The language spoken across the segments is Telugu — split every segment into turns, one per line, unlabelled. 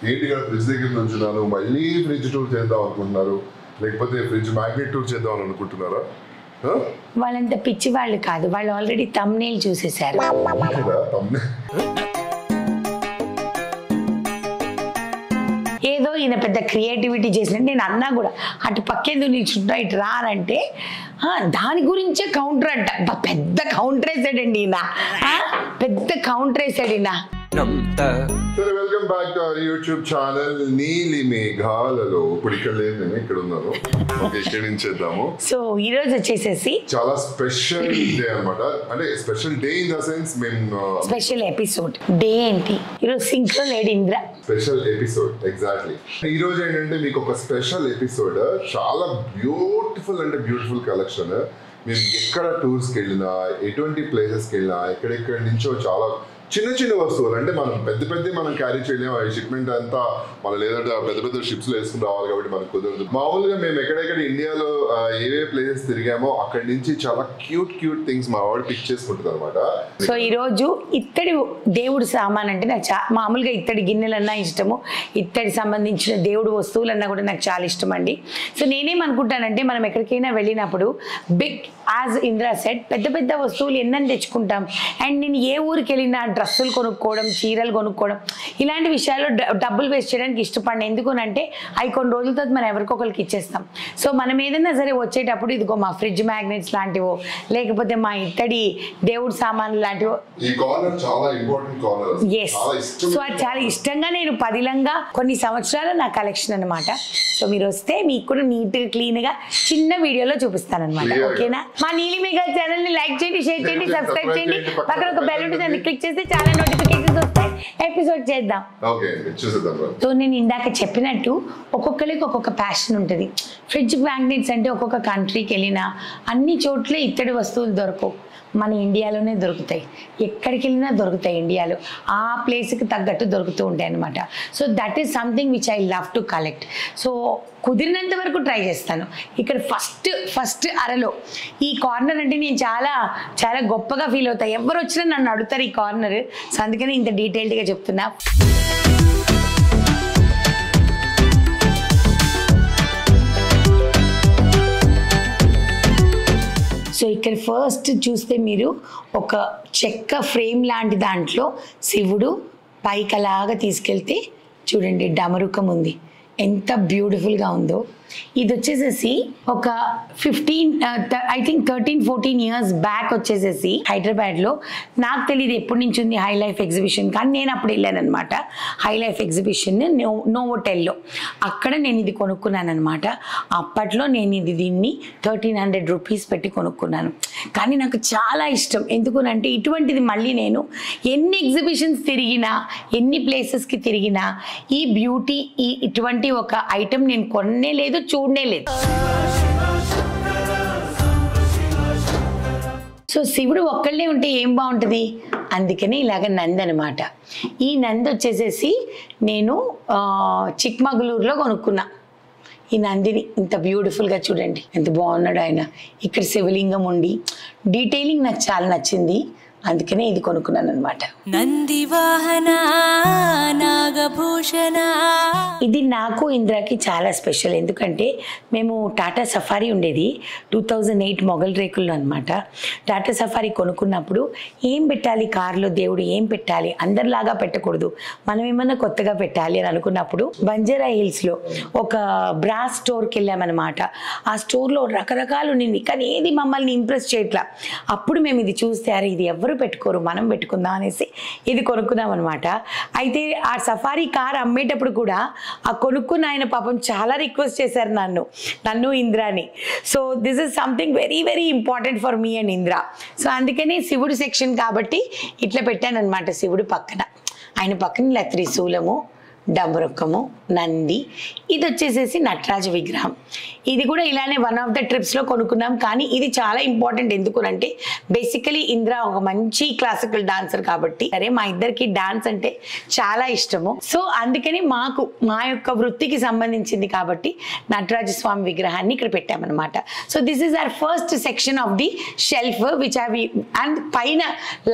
ఏంటి ఇక్కడ ఫ్రిడ్జ్ దగ్గర నుంచున్నాను, మళ్ళీ ఫ్రిడ్జ్ టూర్ చేద్దాం అనుకుంటున్నారు, లేకపోతే ఫ్రిడ్జ్ మ్యాగ్నెట్ టూర్ చేద్దాం అని అనుకుంటున్నారా?
వాళ్ళంత పిచ్చి వాళ్ళు కాదు, వాళ్ళు ఆల్రెడీ తమ్నేల్ చూసేశారు. ఏదో ఈయన పెద్ద క్రియేటివిటీ చేసినట్టు నేను అన్నా కూడా అటు పక్కేందుకు నిల్చుంటా ఇటు రానంటే దాని గురించే కౌంటర్ అంట. పెద్ద కౌంటర్ వేసాడండి ఈయన, పెద్ద కౌంటర్ వేసాడు ఈయన.
Welcome back to our YouTube channel నీలి మేఘాలలో. ఇప్పుడు ఇక్కడ లేదు, నేను ఇక్కడ ఉన్నాను. ఇక్కడ నుంచి చేద్దాము.
సో ఈ రోజు వచ్చేసేసి
చాలా స్పెషల్ డే అన్నమాట. అంటే special day in the sense మేము
స్పెషల్ ఎపిసోడ్. డే ఏంటి ఈరోజు సింక్ లో లేడు ఇంద్ర.
Special episode exactly. ఈ రోజు ఏంటంటే మీకు ఒక స్పెషల్ ఎపిసోడ్. చాలా బ్యూటిఫుల్ అంటే బ్యూటిఫుల్ కలెక్షన్. మేము ఎక్కడ టూర్స్కి వెళ్ళినా, ఎటువంటి ప్లేసెస్కి వెళ్ళినా, ఎక్కడెక్కడి నుంచో చాలా చిన్న చిన్న వస్తువులు. అంటే మనం పెద్ద మనం క్యారీ చేయలేము. ఆ షిప్మెంట్ అంతా మనం లేదంటే పెద్ద షిప్స్ లో వేసుకుని రావాలి కాబట్టి మనకు కుదరదు. మామూలుగా మేము ఎక్కడెక్కడ ఇండియాలో ఏవే ప్లేసెస్ తిరిగామో అక్కడి నుంచి చాలా క్యూట్ థింగ్స్ మా వాడు పిక్ చేసుకుంటుంది అనమాట.
సో ఈ రోజు ఇత్తడి దేవుడు సామాన్ అంటే నాకు మామూలుగా ఇత్తడి గిన్నెలన్నా ఇష్టము, ఇత్తడి సంబంధించిన దేవుడు వస్తువులన్నా కూడా నాకు చాలా ఇష్టం అండి. సో నేనేమనుకుంటానంటే మనం ఎక్కడికైనా వెళ్ళినప్పుడు బిగ్ యాజ్ ఇంద్రా సెట్ పెద్ద వస్తువులు ఎన్నని తెచ్చుకుంటాం. అండ్ నేను ఏ ఊరికి వెళ్ళినా డ్రెస్సులు కొనుక్కోవడం, చీరలు కొనుక్కోవడం, ఇలాంటి విషయాల్లో డబ్బులు వేస్ట్ చేయడానికి ఇష్టపడిన. ఎందుకనంటే అవి కొన్ని రోజుల తర్వాత మనం ఎవరికొకరికి ఇచ్చేస్తాం. సో మనం ఏదైనా సరే వచ్చేటప్పుడు ఇదిగో మా ఫ్రిడ్జ్ మ్యాగ్నెట్స్ లాంటివో, లేకపోతే మా ఇత్తడి దేవుడు సామాన్లు లాంటివో. ఎస్, సో అది చాలా ఇష్టంగా నేను పదిలంగా కొన్ని సంవత్సరాలు నా కలెక్షన్ అనమాట. సో మీరు వస్తే మీకు కూడా నీట్ గా క్లీన్ గా చిన్న వీడియోలో చూపిస్తాను అనమాట. ఓకేనా? మా నీలి మేఘా ఛానల్ ని లైక్ చేయండి, షేర్ చేయండి, సబ్స్క్రైబ్ చేయండి. పక్కన ఒక బెల్ ఉంటుంది, దాన్ని క్లిక్ చేస్తే చాలా నోటిఫికేషన్స్ వస్తాయి. ఎపిసోడ్ చేద్దాం. సో నేను ఇందాక చెప్పినట్టు ఒక్కొక్కరికి ఒక్కొక్క ప్యాషన్ ఉంటుంది. ఫ్రిడ్జ్ మ్యాగ్నెట్స్ అంటే ఒక్కొక్క కంట్రీకి వెళ్ళినా అన్ని చోట్ల ఇత్తడి వస్తువులు దొరకవు. మన ఇండియాలోనే దొరుకుతాయి, ఎక్కడికి వెళ్ళినా దొరుకుతాయి. ఇండియాలో ఆ ప్లేస్కి తగ్గట్టు దొరుకుతూ ఉంటాయి అనమాట. So that is something which I love to collect. So కుదిరినంత వరకు ట్రై చేస్తాను. ఇక్కడ ఫస్ట్ అరలో ఈ కార్నర్ అంటే నేను చాలా గొప్పగా ఫీల్ అవుతాను. ఎవరు వచ్చినా నన్ను అడుగుతారు ఈ కార్నర్. సో అందుకని ఇంత డీటెయిల్డ్గా చెప్తున్నా. సో ఇక్కడ ఫస్ట్ చూస్తే మీరు ఒక చెక్క ఫ్రేమ్ లాంటి దాంట్లో శివుడు పైకి అలాగా తీసుకెళ్తే చూడండి డమరుకం ఉంది, ఎంత బ్యూటిఫుల్గా ఉందో. ఇది వచ్చేసేసి ఒక 13-14 ఇయర్స్ బ్యాక్ వచ్చేసేసి హైదరాబాద్లో, నాకు తెలియదు ఎప్పటి నుంచి ఉంది హై లైఫ్ ఎగ్జిబిషన్, కానీ నేను అప్పుడు వెళ్ళాను అనమాట. హై లైఫ్ ఎగ్జిబిషన్ నోవోటెల్లో, అక్కడ నేను ఇది కొనుక్కున్నాను అనమాట. అప్పట్లో నేను దీన్ని 1300 రూపీస్ పెట్టి కొనుక్కున్నాను. కానీ నాకు చాలా ఇష్టం. ఎందుకునంటే ఇటువంటిది మళ్ళీ నేను ఎన్ని ఎగ్జిబిషన్స్ తిరిగినా, ఎన్ని ప్లేసెస్కి తిరిగినా ఈ బ్యూటీ, ఇటువంటి ఒక ఐటెం నేను కొననే లేదు, చూడనే లేదు. సో శివుడు ఒక్కళ్ళే ఉంటే ఏం బాగుంటుంది, అందుకని ఇలాగ నంది అనమాట. ఈ నంది వచ్చేసేసి నేను చిక్మగళూరులో కొనుక్కున్నా. ఈ నందిని ఇంత బ్యూటిఫుల్గా చూడండి, ఎంత బాగున్నాడు ఆయన. ఇక్కడ శివలింగం ఉండి డీటెయిలింగ్ నాకు చాలా నచ్చింది, అందుకనే ఇది కొనుక్కున్నాను అనమాట. నంది వాహన నాగభూషణ. ఇది నాకు ఇంద్రాకి చాలా స్పెషల్. ఎందుకంటే మేము టాటా సఫారీ ఉండేది 2008 మొగల్ రేకుల్లో అనమాట. టాటా సఫారీ కొనుక్కున్నప్పుడు ఏం పెట్టాలి కార్లో, దేవుడు ఏం పెట్టాలి, అందరిలాగా పెట్టకూడదు, మనం ఏమన్నా కొత్తగా పెట్టాలి అని అనుకున్నప్పుడు బంజారా హిల్స్లో ఒక బ్రాస్ స్టోర్కి వెళ్ళామన్నమాట. ఆ స్టోర్లో రకరకాలు ఉండింది, కానీ ఏది మమ్మల్ని ఇంప్రెస్ చేయట్లా. అప్పుడు మేము ఇది చూస్తే అరే ఇది ఎవరు పెట్టుకోరు, మనం పెట్టుకుందాం అనేసి ఇది కొనుక్కున్నాం అనమాట. అయితే ఆ సఫారీ కార్ అమ్మేటప్పుడు కూడా ఆ కొనుక్కున్న ఆయన పాపం చాలా రిక్వెస్ట్ చేశారు నన్ను Indrani. So this is something very important for me and Indra. So అందుకని శివుడు సెక్షన్ కాబట్టి ఇట్లా పెట్టాను అనమాట. శివుడు పక్కన, ఆయన పక్కన ఇలా త్రిశూలము, డమరుకము, నంది. ఇది వచ్చేసేసి నటరాజ విగ్రహం. ఇది కూడా ఇలానే వన్ ఆఫ్ ద ట్రిప్స్లో కొనుక్కున్నాం. కానీ ఇది చాలా ఇంపార్టెంట్. ఎందుకునంటే బేసికలీ ఇంద్ర ఒక మంచి క్లాసికల్ డాన్సర్ కాబట్టి, సరే మా ఇద్దరికి డాన్స్ అంటే చాలా ఇష్టము. సో అందుకని మా యొక్క వృత్తికి సంబంధించింది కాబట్టి నటరాజ స్వామి విగ్రహాన్ని ఇక్కడ పెట్టామన్నమాట. So this is our first section of the shelf which అవి. అండ్ పైన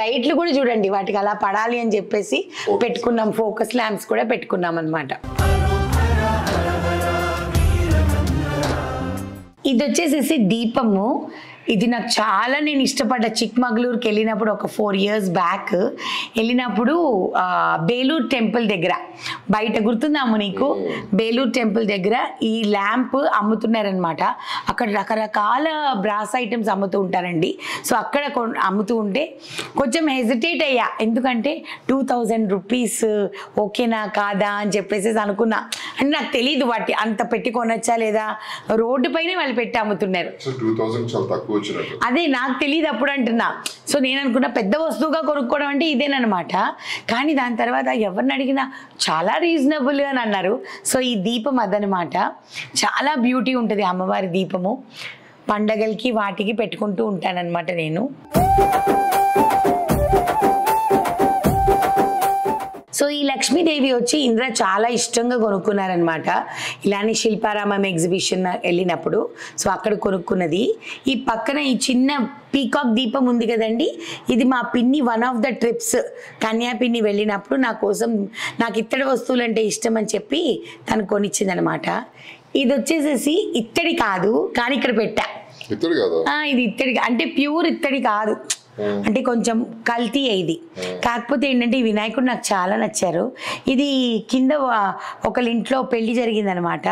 లైట్లు కూడా చూడండి, వాటికి అలా పడాలి అని చెప్పేసి పెట్టుకున్నాం, ఫోకస్ ల్యాంప్స్ కూడా పెట్టుకున్నాం. కొనుక్కున్నాం అనమాట. ఇది వచ్చేసేసి దీపము. ఇది నాకు చాలా నేను ఇష్టపడ్డ. చిక్మగళూరుకి వెళ్ళినప్పుడు ఒక 4 years బ్యాక్ వెళ్ళినప్పుడు బేలూరు టెంపుల్ దగ్గర బయట గుర్తుందాము నీకు? బేలూరు టెంపుల్ దగ్గర ఈ ల్యాంప్ అమ్ముతున్నారనమాట. అక్కడ రకరకాల బ్రాస్ ఐటమ్స్ అమ్ముతూ ఉంటారండి. సో అక్కడ అమ్ముతూ ఉంటే కొంచెం హెజిటేట్ అయ్యా, ఎందుకంటే 2000 rupees ఓకేనా కాదా అని చెప్పేసి అనుకున్నా. అంటే నాకు తెలియదు వాటి అంత పెట్టి కొనొచ్చా లేదా, రోడ్డు పైనే వాళ్ళు పెట్టి అమ్ముతున్నారు. అదే నాకు తెలియదు అప్పుడు అంటున్నా. సో నేను అనుకున్నా పెద్ద వస్తువుగా కొనుక్కోవడం అంటే ఇదేనమాట. కానీ దాని తర్వాత ఎవరిని అడిగినా చాలా రీజనబుల్ అని అన్నారు. సో ఈ దీపం అదనమాట. చాలా బ్యూటీ ఉంటుంది అమ్మవారి దీపము. పండగలకి వాటికి పెట్టుకుంటూ ఉంటానన్నమాట నేను. సో ఈ లక్ష్మీదేవి వచ్చి ఇంద్ర చాలా ఇష్టంగా కొనుక్కున్నారనమాట. ఇలానే శిల్పారామం ఎగ్జిబిషన్ వెళ్ళినప్పుడు సో అక్కడ కొనుక్కున్నది. ఈ పక్కన ఈ చిన్న పీకాక్ దీపం ఉంది కదండి, ఇది మా పిన్ని వన్ ఆఫ్ ద ట్రిప్స్ కన్యా పిన్ని వెళ్ళినప్పుడు నా కోసం, నాకు ఇత్తడి వస్తువులు అంటే ఇష్టం అని చెప్పి తను కొనిచ్చింది అనమాట. ఇది వచ్చేసేసి ఇత్తడి కాదు, కానీ ఇక్కడ పెట్టా. ఇది ఇత్తడి అంటే ప్యూర్ ఇత్తడి కాదు, అంటే కొంచెం కల్తీ అయింది. కాకపోతే ఏంటంటే ఈ వినాయకుడు నాకు చాలా నచ్చారు. ఇది కింద ఒకళ్ళ ఇంట్లో పెళ్లి జరిగిందనమాట.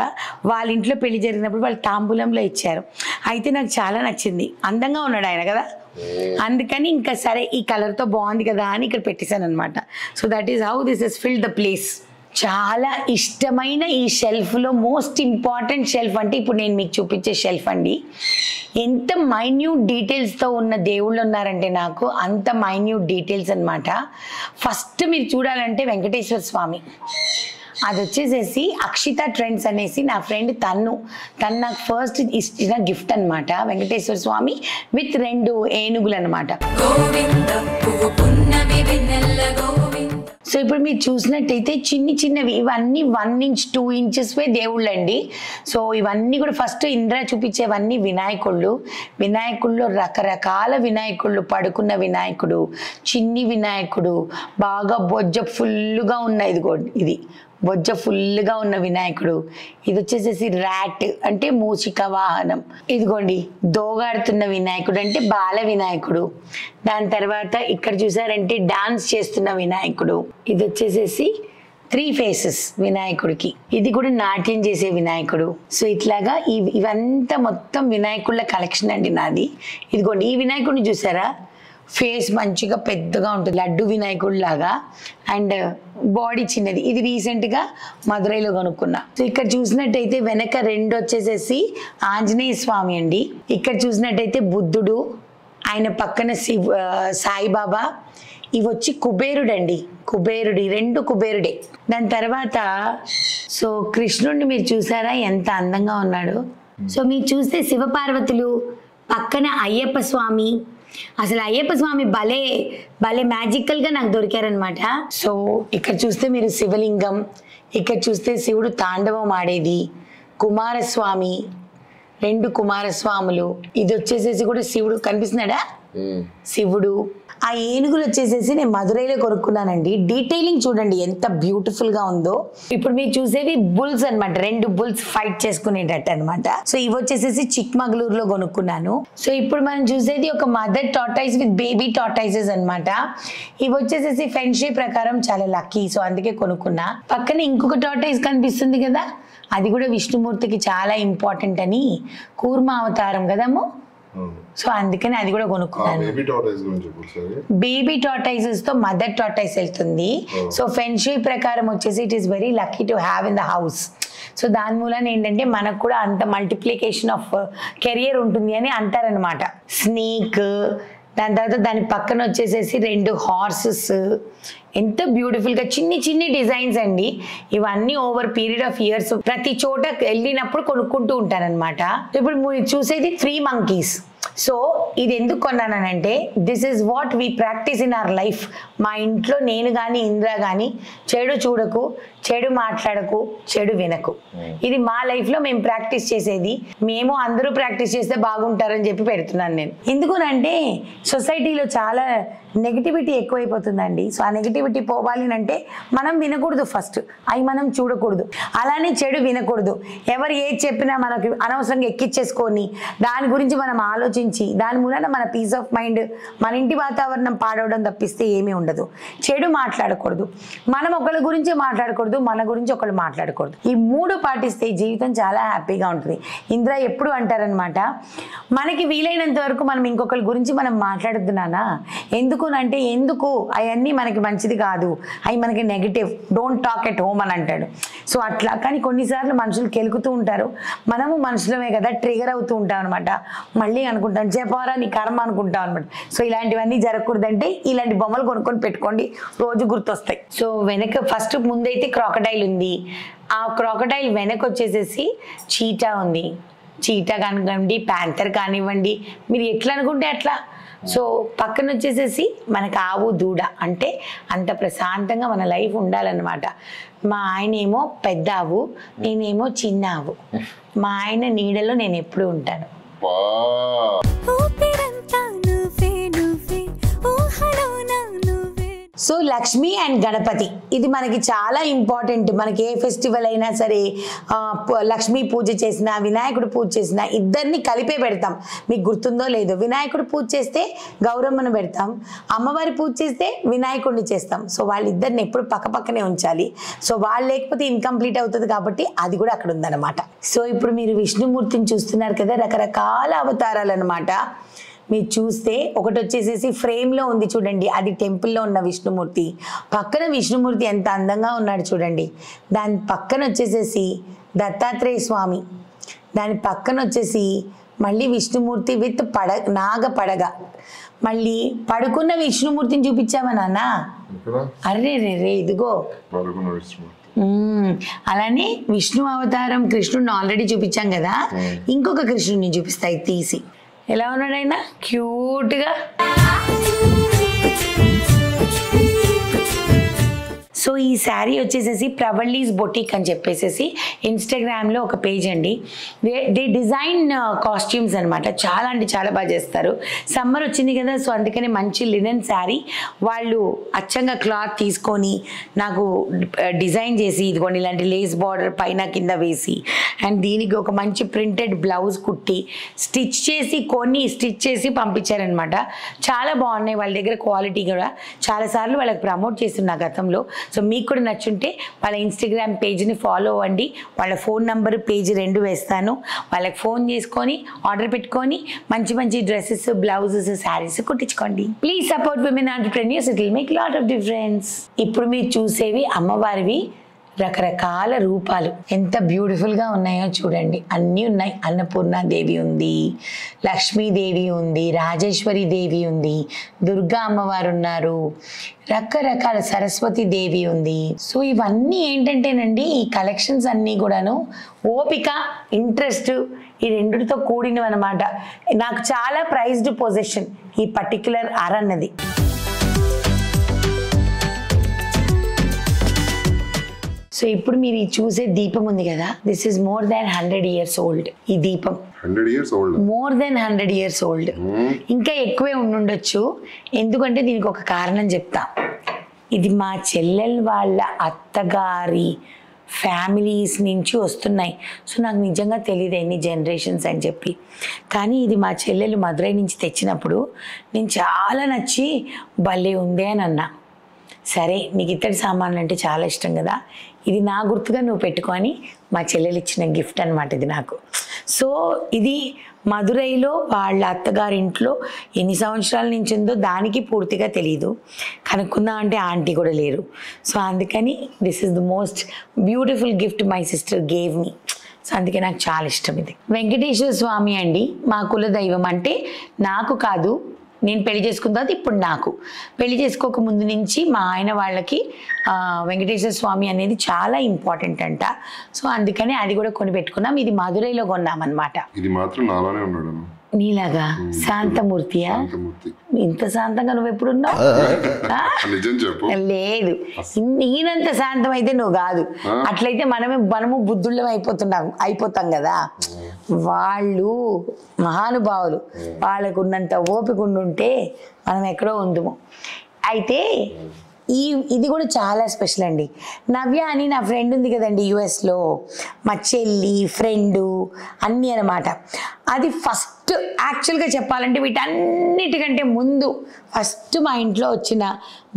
వాళ్ళ ఇంట్లో పెళ్లి జరిగినప్పుడు వాళ్ళు తాంబూలంలో ఇచ్చారు. అయితే నాకు చాలా నచ్చింది, అందంగా ఉన్నాడు ఆయన కదా, అందుకని ఇంకా సరే ఈ కలర్తో బాగుంది కదా అని ఇక్కడ పెట్టేశాను అనమాట. So that is how this is fill the place. చాలా ఇష్టమైన ఈ షెల్ఫ్లో మోస్ట్ ఇంపార్టెంట్ షెల్ఫ్ అంటే ఇప్పుడు నేను మీకు చూపించే షెల్ఫ్ అండి. ఎంత మైన్యూట్ డీటెయిల్స్తో ఉన్న దేవుళ్ళు ఉన్నారంటే నాకు అంత మైన్యూట్ డీటెయిల్స్ అనమాట. ఫస్ట్ మీరు చూడాలంటే వెంకటేశ్వర స్వామి. అది వచ్చేసేసి అక్షిత ట్రెండ్స్ అనేసి నా ఫ్రెండ్ తను నాకు ఫస్ట్ ఇచ్చిన గిఫ్ట్ అనమాట. వెంకటేశ్వర స్వామి విత్ 2 ఏనుగులు అనమాట. సో ఇప్పుడు మీరు చూసినట్టయితే చిన్నవి ఇవన్నీ 1 inch 2 inches దేవుళ్ళు అండి. సో ఇవన్నీ కూడా ఫస్ట్ ఇంద్ర చూపించేవన్నీ వినాయకుళ్ళు రకరకాల వినాయకుళ్ళు, పడుకున్న వినాయకుడు, చిన్ని వినాయకుడు, బాగా బొజ్జ ఫుల్గా ఉన్న ఇది బొజ్జ ఫుల్గా ఉన్న వినాయకుడు. ఇది వచ్చేసేసి ర్యాట్ అంటే మూషిక వాహనం. ఇదిగోండి దోగాడుతున్న వినాయకుడు అంటే బాల వినాయకుడు. దాని తర్వాత ఇక్కడ చూసారంటే డాన్స్ చేస్తున్న వినాయకుడు. ఇది వచ్చేసేసి 3 faces వినాయకుడికి. ఇది కూడా నాట్యం చేసే వినాయకుడు. సో ఇట్లాగా ఇవంతా మొత్తం వినాయకుళ్ళ కలెక్షన్ అండి నాది. ఇదిగోండి ఈ వినాయకుడిని చూసారా, ఫేస్ మంచిగా పెద్దగా ఉంటుంది, లడ్డు వినాయకుడు లాగా, అండ్ బాడీ చిన్నది. ఇది రీసెంట్గా మదురైలో కొనుక్కున్నా. సో ఇక్కడ చూసినట్టయితే వెనక 2 వచ్చేసేసి ఆంజనేయ స్వామి అండి. ఇక్కడ చూసినట్టయితే బుద్ధుడు, ఆయన పక్కన సాయిబాబా. ఇవి వచ్చి కుబేరుడు అండి, కుబేరుడు, 2 కుబేరుడే. దాని తర్వాత సో కృష్ణుడిని మీరు చూసారా ఎంత అందంగా ఉన్నాడు. సో మీరు చూస్తే శివపార్వతులు, పక్కన అయ్యప్ప స్వామి. అసలు అయ్యప్ప స్వామి భలే మ్యాజికల్గా నాకు దొరికారనమాట. సో ఇక్కడ చూస్తే మీరు శివలింగం, ఇక్కడ చూస్తే శివుడు తాండవం ఆడేది, కుమారస్వామి, 2 కుమారస్వాములు. ఇది వచ్చేసేసి కూడా శివుడు కనిపిస్తున్నాడా, శివుడు. ఆ ఏనుగులు వచ్చేసేసి నేను మదురైలో కొనుక్కున్నానండి. డీటెయిలింగ్ చూడండి ఎంత బ్యూటిఫుల్ గా ఉందో. ఇప్పుడు మీరు చూసేవి బుల్స్ అనమాట, 2 బుల్స్ ఫైట్ చేసుకునేటట్టు అనమాట. సో ఇవి వచ్చేసేసి చిక్మగళూరులో కొనుక్కున్నాను. సో ఇప్పుడు మనం చూసేది ఒక మదర్ టార్టైస్ విత్ బేబీ టార్టైజెస్ అనమాట. ఇవి వచ్చేసేసి ఫెన్షీ ప్రకారం చాలా లక్కీ, సో అందుకే కొనుక్కున్నా. పక్కన ఇంకొక టార్టైస్ కనిపిస్తుంది కదా, అది కూడా విష్ణుమూర్తికి చాలా ఇంపార్టెంట్ అని, కూర్మ అవతారం కదము. సో అందుకని అది కూడా కొనుక్కున్నాను. బేబీ టార్టైజెస్ తో మదర్ టార్టైస్ వెళ్తుంది. సో ఫెన్షీ ప్రకారం వచ్చేసి it is very lucky to have in the house. So దాని మూలన ఏంటంటే మనకు కూడా అంత మల్టిప్లికేషన్ ఆఫ్ కెరియర్ ఉంటుంది అని అంటారనమాట. స్నేక్, దాని తర్వాత దాని పక్కన వచ్చేసేసి 2 హార్సెస్. ఎంత బ్యూటిఫుల్గా చిన్ని డిజైన్స్ అండి. ఇవన్నీ ఓవర్ పీరియడ్ ఆఫ్ ఇయర్స్ ప్రతి చోట వెళ్ళినప్పుడు కొనుక్కుంటూ ఉంటానన్నమాట. ఇప్పుడు మీరు చూసేది 3 monkeys. సో ఇది ఎందుకు కొన్నానంటే this is what we practise in our life. మా ఇంట్లో నేను కానీ ఇంద్ర కానీ చెడు చూడకు, చెడు మాట్లాడకు, చెడు వినకు. ఇది మా లైఫ్లో మేము ప్రాక్టీస్ చేసేది. మేము అందరూ ప్రాక్టీస్ చేస్తే బాగుంటారని చెప్పి పెడుతున్నాను నేను. ఎందుకునంటే సొసైటీలో చాలా నెగిటివిటీ ఎక్కువైపోతుందండి. సో ఆ నెగిటివిటీ పోవాలి అంటే మనం వినకూడదు, ఫస్ట్ అవి మనం చూడకూడదు. అలానే చెడు వినకూడదు. ఎవరు ఏది చెప్పినా మనకు అనవసరంగా ఎక్కిచ్చేసుకొని దాని గురించి మనం ఆలోచించి దాని మూలన మన పీస్ ఆఫ్ మైండ్, మన ఇంటి వాతావరణం పాడవడం తప్పిస్తే ఏమీ ఉండదు. చెడు మాట్లాడకూడదు, మనం ఒకళ్ళ గురించి మాట్లాడకూడదు, మన గురించి ఒకళ్ళు మాట్లాడకూడదు. ఈ 3 పాటిస్తే జీవితం చాలా హ్యాపీగా ఉంటుంది. ఇంద్ర ఎప్పుడు అంటారనమాట, మనకి వీలైనంత వరకు మనం ఇంకొకరి గురించి మనం మాట్లాడుతున్నానా, ఎందుకు అవన్నీ మనకి మంచిది కాదు, అవి మనకి negative, don't talk at home అని అంటాడు. సో అట్లా. కానీ కొన్నిసార్లు మనుషులు కెలుకుతూ ఉంటారు, మనము మనుషులమే కదా, ట్రిగర్ అవుతూ ఉంటాం అనమాట. మళ్ళీ అనుకుంటాం చెప్పారా నీ కర్మ అనుకుంటాం అనమాట. సో ఇలాంటివన్నీ జరగకూడదంటే ఇలాంటి బొమ్మలు కొనుక్కొని పెట్టుకోండి, రోజు గుర్తొస్తాయి. సో వెనక ఫస్ట్ ముందైతే క్రాకడైల్ ఉంది, ఆ క్రాకడైల్ వెనక వచ్చేసేసి చీటా ఉంది. చీటా కానివ్వండి, ప్యాంథర్ కానివ్వండి, మీరు ఎట్లా అనుకుంటే అట్లా. సో పక్కన వచ్చేసేసి మనకు ఆవు దూడ, అంటే అంత ప్రశాంతంగా మన లైఫ్ ఉండాలన్నమాట. మా ఆయన ఏమో పెద్ద ఆవు, నేనేమో చిన్న ఆవు. మా ఆయన నీడలో నేను ఎప్పుడు ఉంటాను. సో లక్ష్మి అండ్ గణపతి ఇది మనకి చాలా ఇంపార్టెంట్. మనకి ఏ ఫెస్టివల్ అయినా సరే లక్ష్మీ పూజ చేసినా వినాయకుడు పూజ చేసినా ఇద్దరిని కలిపే పెడతాం. మీకు గుర్తుందో లేదో, వినాయకుడు పూజ చేస్తే గౌరమ్మను పెడతాం, అమ్మవారి పూజ చేస్తే వినాయకుడిని చేస్తాం. సో వాళ్ళిద్దరిని ఎప్పుడు పక్కపక్కనే ఉంచాలి. సో వాళ్ళు లేకపోతే ఇన్కంప్లీట్ అవుతుంది కాబట్టి అది కూడా అక్కడ ఉందన్నమాట. సో ఇప్పుడు మీరు విష్ణుమూర్తిని చూస్తున్నారు కదా, రకరకాల అవతారాలు అనమాట. మీరు చూస్తే ఒకటి వచ్చేసేసి ఫ్రేమ్లో ఉంది చూడండి, అది టెంపుల్లో ఉన్న విష్ణుమూర్తి. పక్కన విష్ణుమూర్తి ఎంత అందంగా ఉన్నాడు చూడండి. దాని పక్కన వచ్చేసేసి దత్తాత్రేయ స్వామి, దాని పక్కన వచ్చేసి మళ్ళీ విష్ణుమూర్తి విత్ నాగ పడగ. మళ్ళీ పడుకున్న విష్ణుమూర్తిని చూపించావా నాన్న? అరే రే రే ఇదిగో. అలానే విష్ణు అవతారం కృష్ణుడిని ఆల్రెడీ చూపించాం కదా, ఇంకొక కృష్ణుడిని చూపిస్తాయి తీసి. ఎలా ఉన్నాడైనా క్యూట్గా. సో ఈ శారీ వచ్చేసేసి ప్రవల్లీస్ బొటిక్ అని చెప్పేసి ఇన్స్టాగ్రామ్లో ఒక పేజ్ అండి. దే డిజైన్ కాస్ట్యూమ్స్ అనమాట. చాలా అంటే చాలా బాగా చేస్తారు. సమ్మర్ వచ్చింది కదా, సో అందుకని మంచి లినెన్ శారీ వాళ్ళు అచ్చంగా క్లాత్ తీసుకొని నాకు డిజైన్ చేసి, ఇదిగోండి ఇలాంటి లేస్ బార్డర్ పైన కింద వేసి, అండ్ దీనికి ఒక మంచి ప్రింటెడ్ బ్లౌజ్ కుట్టి స్టిచ్ చేసి పంపించారనమాట. చాలా బాగున్నాయి వాళ్ళ దగ్గర, క్వాలిటీ కూడా. చాలాసార్లు వాళ్ళకి ప్రమోట్ చేస్తున్నా గతంలో. సో మీకు కూడా నచ్చుంటే వాళ్ళ ఇన్స్టాగ్రామ్ పేజ్ని ఫాలో అవ్వండి. వాళ్ళ ఫోన్ నెంబర్ పేజ్ 2 వేస్తాను. వాళ్ళకి ఫోన్ చేసుకొని ఆర్డర్ పెట్టుకొని మంచి మంచి డ్రెస్సెస్, బ్లౌజెస్, శారీస్ కుట్టించుకోండి. Please support women entrepreneurs, it will make lot of difference. ఇప్పుడు మీరు చూసేవి అమ్మవారివి రకరకాల రూపాలు ఎంత బ్యూటిఫుల్గా ఉన్నాయో చూడండి. అన్నీ ఉన్నాయి. అన్నపూర్ణాదేవి ఉంది, లక్ష్మీదేవి ఉంది, రాజేశ్వరి దేవి ఉంది, దుర్గా అమ్మవారు ఉన్నారు, రకరకాల సరస్వతి దేవి ఉంది. సో ఇవన్నీ ఏంటంటేనండి, ఈ కలెక్షన్స్ అన్నీ కూడాను ఓపిక, ఇంట్రెస్ట్, ఈ రెండిటితో కూడినవి అనమాట. నాకు చాలా ప్రైజ్డ్ పొజిషన్ ఈ పర్టిక్యులర్ అన్నది. సో ఇప్పుడు మీరు చూసే దీపం ఉంది కదా, this is more than 100 years old. ఈ దీపం
100 years old,
more than 100 years old. ఇంకా ఎక్కువే ఉండుండొచ్చు. ఎందుకంటే దీనికి ఒక కారణం చెప్తా. ఇది మా చెల్లెలు వాళ్ళ అత్తగారి ఫ్యామిలీస్ నుంచి వస్తున్నాయి. సో నాకు నిజంగా తెలియదు ఎన్ని జనరేషన్స్ అని చెప్పి. కానీ ఇది మా చెల్లెలు మదురై నుంచి తెచ్చినప్పుడు నేను చాలా నచ్చి భలే ఉంది అని అన్నా. సరే నీకు ఇత్తడి సామాన్లు అంటే చాలా ఇష్టం కదా, ఇది నా గుర్తుగా నువ్వు పెట్టుకొని మా చెల్లెలు ఇచ్చిన గిఫ్ట్ అనమాట ఇది నాకు. సో ఇది మదురైలో వాళ్ళ అత్తగారింట్లో ఎన్ని సంవత్సరాల నుంచి ఉందో దానికి పూర్తిగా తెలియదు. కనుక్కుందాం అంటే ఆంటీ కూడా లేరు. సో అందుకని this is the most beautiful gift my sister gave me. So అందుకే నాకు చాలా ఇష్టం ఇది. వెంకటేశ్వర స్వామి అండి మా కుల దైవం. అంటే నాకు కాదు, నేను పెళ్లి చేసుకున్న తర్వాత ఇప్పుడు నాకు, పెళ్లి చేసుకోక ముందు నుంచి మా ఆయన వాళ్ళకి వెంకటేశ్వర స్వామి అనేది చాలా ఇంపార్టెంట్ అంట. సో అందుకని అది కూడా కొని పెట్టుకున్నాం. ఇది మదురైలో కొన్నామన్నమాట.
ఇది మాత్రం నాలోనే ఉన్నాడు.
నీలాగా శాంతమూర్తియా? ఇంత శాంతంగా నువ్వు ఎప్పుడున్నావు?
నిజం చెప్పు.
లేదు, ఈయనంత శాంతం అయితే నువ్వు కాదు. అట్లయితే మనము బుద్ధుళ్ళం అయిపోతాం కదా. వాళ్ళు మహానుభావులు, వాళ్ళకు ఉన్నంత ఓపిక ఉండుంటే మనం ఎక్కడో ఉందుము. అయితే ఇది కూడా చాలా స్పెషల్ అండి. నవ్య అని నా ఫ్రెండ్ ఉంది కదండి యుఎస్లో, మా చెల్లి ఫ్రెండు అన్నీ అన్నమాట. అది ఫస్ట్ యాక్చువల్గా చెప్పాలంటే వీటన్నిటికంటే ముందు ఫస్ట్ మా ఇంట్లో వచ్చిన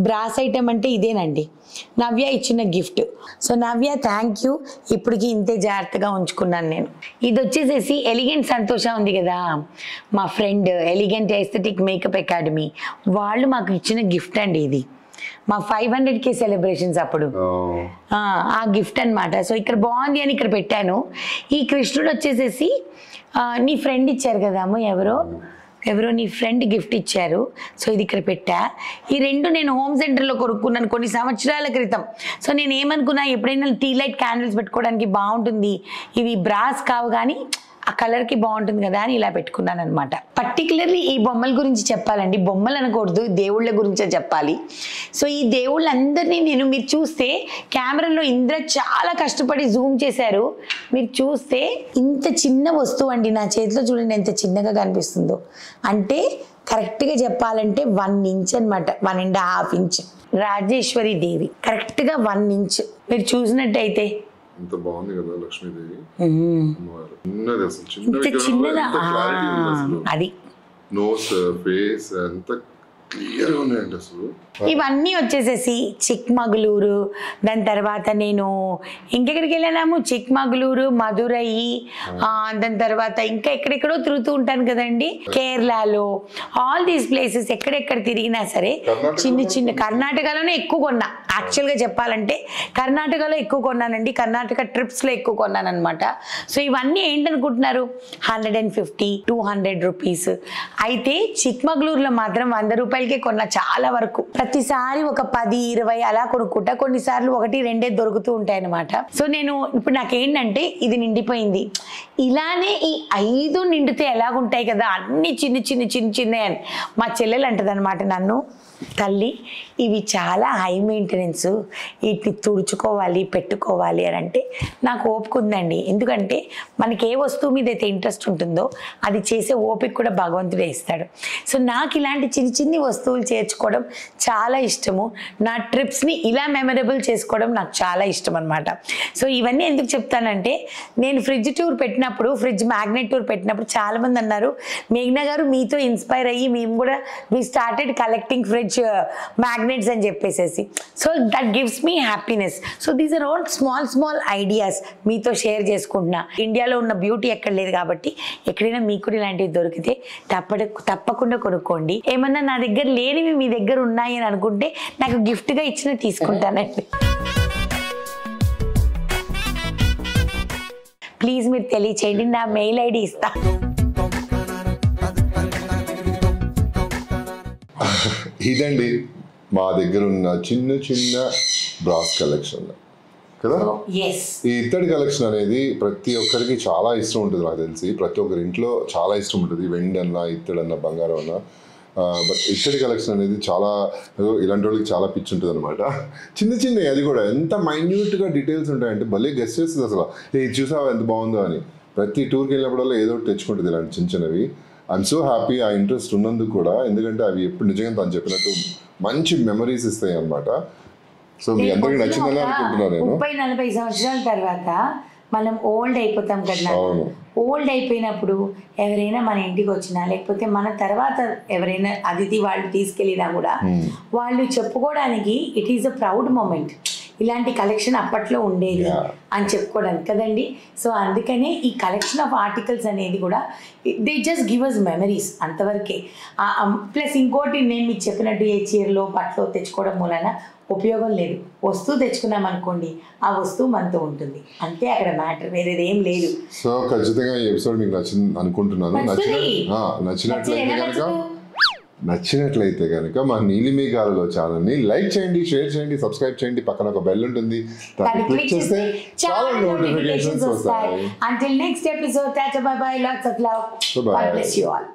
బ్రాస్ ఐటెం అంటే ఇదేనండి, నవ్య ఇచ్చిన gift. So Navya thank you, ఇప్పటికి ఇంతే జాగ్రత్తగా ఉంచుకున్నాను నేను. ఇది వచ్చేసేసి ఎలిగెంట్ సంతోష ఉంది కదా, మా friend elegant aesthetic makeup academy వాళ్ళు మాకు ఇచ్చిన గిఫ్ట్ అండి. ఇది మా 500K సెలబ్రేషన్స్ అప్పుడు ఆ గిఫ్ట్ అనమాట. సో ఇక్కడ బాగుంది అని ఇక్కడ పెట్టాను. ఈ కృష్ణుడు వచ్చేసేసి నీ ఫ్రెండ్ ఇచ్చారు కదాము, ఎవరో నీ ఫ్రెండ్ గిఫ్ట్ ఇచ్చారు. సో ఇది ఇక్కడ పెట్టా. ఈ రెండు నేను హోమ్ సెంటర్లో కొనుక్కున్నాను కొన్ని సంవత్సరాల క్రితం. సో నేను ఏమనుకున్నా, ఎప్పుడైనా టీ లైట్ క్యాండిల్స్ పెట్టుకోవడానికి బాగుంటుంది, ఇవి బ్రాస్ కావు కానీ ఆ కలర్కి బాగుంటుంది కదా అని ఇలా పెట్టుకున్నాను అనమాట. పర్టికులర్లీ ఈ బొమ్మల గురించి చెప్పాలండి, బొమ్మలు అనకూడదు, దేవుళ్ళ గురించే చెప్పాలి. సో ఈ దేవుళ్ళందరినీ మీరు చూస్తే కెమెరాలో ఇంద్ర చాలా కష్టపడి జూమ్ చేశారు. మీరు చూస్తే ఇంత చిన్న వస్తువు అండి, నా చేతిలో చూడండి ఎంత చిన్నగా కనిపిస్తుందో. అంటే కరెక్ట్గా చెప్పాలంటే 1 ఇంచ్ అనమాట, 1.5 ఇంచ్. రాజేశ్వరి దేవి కరెక్ట్గా 1 ఇంచ్. మీరు చూసినట్టయితే
ఎంత బాగుంది కదా లక్ష్మీదేవి.
చిన్నదా అది
నోస్ ఫేస్ ఎంత క్లియర్ గా ఉన్నాయండి అసలు.
ఇవన్నీ వచ్చేసేసి చిక్మగళూరు, దాని తర్వాత నేను ఇంకెక్కడికి వెళ్ళాము, చిక్మగళూరు, మధురై, దాని తర్వాత ఇంకా ఎక్కడెక్కడో తిరుగుతూ ఉంటాను కదండి, కేరళలో. ఆల్ దీస్ ప్లేసెస్ ఎక్కడెక్కడ తిరిగినా సరే చిన్న కర్ణాటకలోనే ఎక్కువ కొన్నా. యాక్చువల్గా చెప్పాలంటే కర్ణాటకలో ఎక్కువ కొన్నానండి, కర్ణాటక ట్రిప్స్లో ఎక్కువ కొన్నాను అనమాట. సో ఇవన్నీ ఏంటనుకుంటున్నారు, 150, 200 రూపీస్. అయితే చిక్మగళూరులో మాత్రం 100 రూపాయలకే కొన్నా చాలా వరకు. ప్రతిసారి ఒక 10, 20 అలా కొనుక్కుంటా, కొన్నిసార్లు 1, 2 దొరుకుతూ ఉంటాయి అనమాట. సో నేను ఇప్పుడు నాకేంటంటే ఇది నిండిపోయింది, ఇలానే ఈ 5 నిండితే ఎలాగుంటాయి కదా, అన్ని చిన్న అని మా చెల్లెలు అంటది అనమాట నన్ను, తల్లి ఇవి చాలా హై మెయింటెనెన్స్, వీటిని తుడుచుకోవాలి పెట్టుకోవాలి అని. అంటే నాకు ఓపిక ఉందండి, ఎందుకంటే మనకి ఏ వస్తువు మీద అయితే ఇంట్రెస్ట్ ఉంటుందో అది చేసే ఓపిక కూడా భగవంతుడే ఇస్తాడు. సో నాకు ఇలాంటి చిన్ని వస్తువులు చేర్చుకోవడం చాలా ఇష్టము. నా ట్రిప్స్ని ఇలా మెమరబుల్ చేసుకోవడం నాకు చాలా ఇష్టం అనమాట. సో ఇవన్నీ ఎందుకు చెప్తానంటే, నేను ఫ్రిడ్జ్ టూర్ పెట్టినప్పుడు, ఫ్రిడ్జ్ మ్యాగ్నెట్ టూర్ పెట్టినప్పుడు చాలామంది అన్నారు, మేఘ్నా గారు మీతో ఇన్స్పైర్ అయ్యి మేము కూడా we started collecting fridge magnets అని చెప్పేసేసి. So that gives me happiness. So these are all small ideas మీతో షేర్ చేసుకుంటున్నా. ఇండియాలో ఉన్న బ్యూటీ ఎక్కడ లేదు కాబట్టి ఎక్కడైనా మీకు కూడా ఇలాంటివి దొరికితే తప్పకుండా కొనుక్కోండి. ఏమన్నా నా దగ్గర లేనివి మీ దగ్గర ఉన్నాయి అని అనుకుంటే నాకు గిఫ్ట్గా ఇచ్చిన తీసుకుంటానండి. ప్లీజ్ మీరు తెలియచేయండి, నా మెయిల్ ఐడి ఇస్తా.
ఇదండి మా దగ్గర ఉన్న చిన్న బ్రాస్ కలెక్షన్ కదా. ఈ ఇత్తడి కలెక్షన్ అనేది ప్రతి ఒక్కరికి చాలా ఇష్టం ఉంటుంది, నాకు తెలిసి ప్రతి ఒక్కరి ఇంట్లో చాలా ఇష్టం ఉంటుంది, వెండి అన్నా ఇత్తడన్నా బంగారం అన్నా. బట్ ఇత్తడి కలెక్షన్ అనేది చాలా, ఇలాంటి వాళ్ళకి చాలా పిచ్చి ఉంటుంది అనమాట. చిన్న అది కూడా ఎంత మైన్యూట్గా డీటెయిల్స్ ఉంటాయంటే భలే గెస్ట్ చేస్తుంది అసలు. ఇది చూసావా ఎంత బాగుందో అని. ప్రతి టూర్కి వెళ్ళినప్పుడల్లా ఏదో ఒకటి తెచ్చుకుంటుంది ఇలాంటి చిన్నవి. ఐఎమ్ సో హ్యాపీ ఆ ఇంట్రెస్ట్ ఉన్నందుకు కూడా, ఎందుకంటే అవి ఎప్పుడు నిజంగా తను చెప్పినట్టు మంచి మెమరీస్ ఇస్తాయి అనమాట. సో మీ అందరికి నచ్చిందని అనుకుంటున్నాను నేను.
30-40 సంవత్సరాల తర్వాత మనం ఓల్డ్ అయిపోతాం కదా. ఓల్డ్ అయిపోయినప్పుడు ఎవరైనా మన ఇంటికి వచ్చినా, లేకపోతే మన తర్వాత ఎవరైనా అతిథి వాళ్ళు తీసుకెళ్ళినా కూడా వాళ్ళు చెప్పుకోవడానికి it is a proud moment. ఇలాంటి కలెక్షన్ అప్పట్లో ఉండేది అని చెప్పుకోవడానికి కదండి. సో అందుకనే ఈ కలెక్షన్ ఆఫ్ ఆర్టికల్స్ అనేది కూడా they just give us memories అంతవరకే. ప్లస్ ఇంకోటి నేను మీకు చెప్పినట్టు ఏ చీరలో బట్టలో తెచ్చుకోవడం మూలన ఉపయోగం లేదు. వస్తువు తెచ్చుకున్నాం అనుకోండి, ఆ వస్తువు మనతో ఉంటుంది అంతే, అక్కడ మ్యాటర్ వేరేది ఏం లేదు.
సో ఖచ్చితంగా ఈ ఎపిసోడ్ మీకు నచ్చింది అనుకుంటున్నాను. నచ్చినట్లయితే కనుక నచ్చినట్లయితే కనుక మా నీలిమేఘాలలో ఛానల్ని లైక్ చేయండి, షేర్ చేయండి, సబ్స్క్రైబ్ చేయండి. పక్కన ఒక బెల్ ఉంటుంది, దాన్ని క్లిక్ చేస్తే చాలా నోటిఫికేషన్స్ వస్తాయి.
Until next episode, tata bye bye, lots of love.
Bye-bye.
God bless you all.